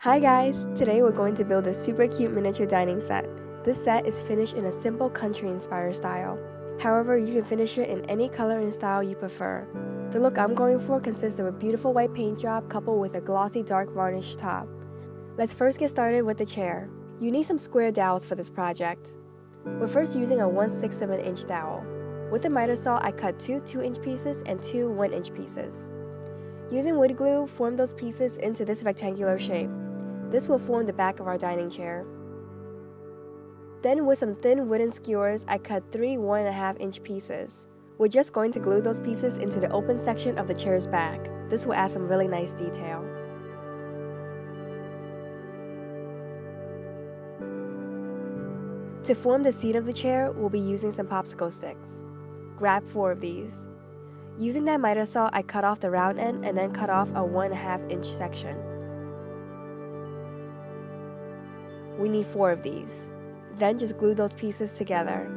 Hi guys! Today we're going to build a super cute miniature dining set. This set is finished in a simple country-inspired style. However, you can finish it in any color and style you prefer. The look I'm going for consists of a beautiful white paint job coupled with a glossy dark varnish top. Let's first get started with the chair. You need some square dowels for this project. We're first using a 1/6 of an inch dowel. With a miter saw, I cut two 2-inch pieces and two 1-inch pieces. Using wood glue, form those pieces into this rectangular shape. This will form the back of our dining chair. Then with some thin wooden skewers, I cut three 1.5-inch pieces. We're just going to glue those pieces into the open section of the chair's back. This will add some really nice detail. To form the seat of the chair, we'll be using some popsicle sticks. Grab 4 of these. Using that miter saw, I cut off the round end and then cut off a 1.5-inch section. We need 4 of these. Then just glue those pieces together.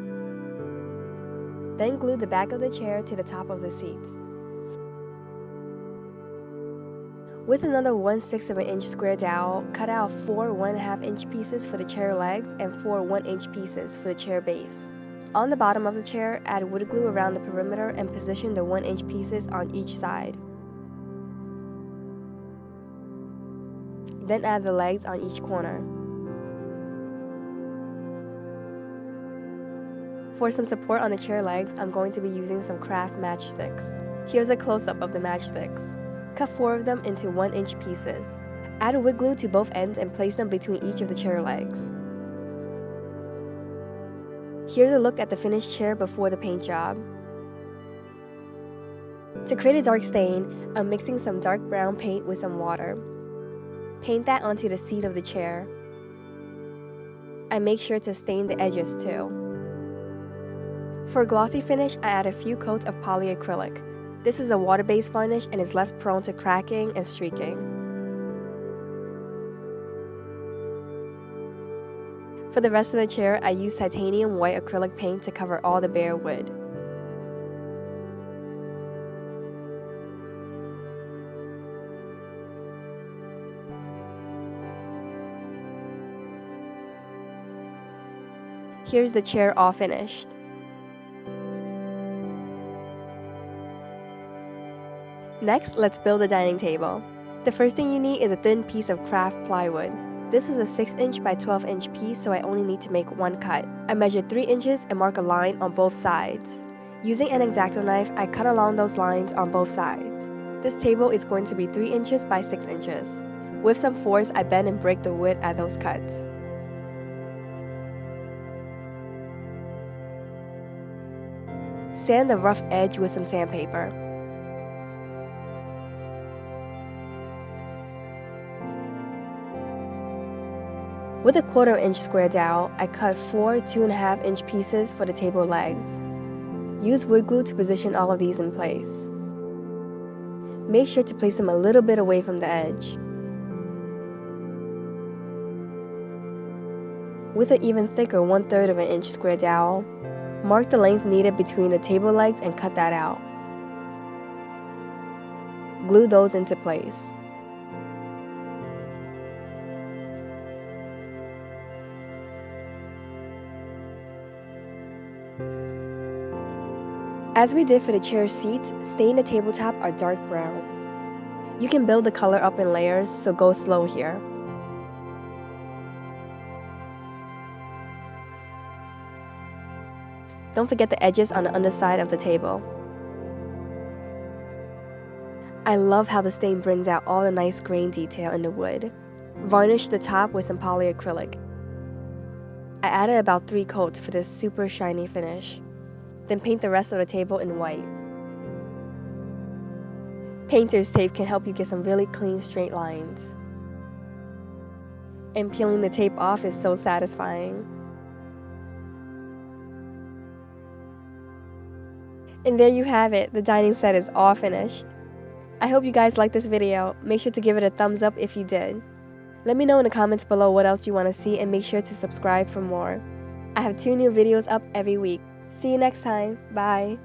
Then glue the back of the chair to the top of the seat. With another 1/6 of an inch square dowel, cut out 4 1.5-inch pieces for the chair legs and 4 1-inch pieces for the chair base. On the bottom of the chair, add wood glue around the perimeter and position the 1-inch pieces on each side. Then add the legs on each corner. For some support on the chair legs, I'm going to be using some craft matchsticks. Here's a close-up of the matchsticks. Cut 4 of them into 1-inch pieces. Add wood glue to both ends and place them between each of the chair legs. Here's a look at the finished chair before the paint job. To create a dark stain, I'm mixing some dark brown paint with some water. Paint that onto the seat of the chair. I make sure to stain the edges too. For a glossy finish, I add a few coats of polyacrylic. This is a water-based varnish and is less prone to cracking and streaking. For the rest of the chair, I use titanium white acrylic paint to cover all the bare wood. Here's the chair all finished. Next, let's build a dining table. The first thing you need is a thin piece of craft plywood. This is a 6-inch by 12-inch piece, so I only need to make one cut. I measured 3 inches and mark a line on both sides. Using an X-Acto knife, I cut along those lines on both sides. This table is going to be 3 inches by 6 inches. With some force, I bend and break the wood at those cuts. Sand the rough edge with some sandpaper. With a 1/4-inch square dowel, I cut 4 2.5-inch pieces for the table legs. Use wood glue to position all of these in place. Make sure to place them a little bit away from the edge. With an even thicker 1/3 of an inch square dowel, mark the length needed between the table legs and cut that out. Glue those into place. As we did for the chair seats, stain the tabletop a dark brown. You can build the color up in layers, so go slow here. Don't forget the edges on the underside of the table. I love how the stain brings out all the nice grain detail in the wood. Varnish the top with some polyacrylic. I added about 3 coats for this super shiny finish. Then paint the rest of the table in white. Painter's tape can help you get some really clean straight lines. And peeling the tape off is so satisfying. And there you have it, the dining set is all finished. I hope you guys liked this video. Make sure to give it a thumbs up if you did. Let me know in the comments below what else you want to see and make sure to subscribe for more. I have 2 new videos up every week. See you next time. Bye.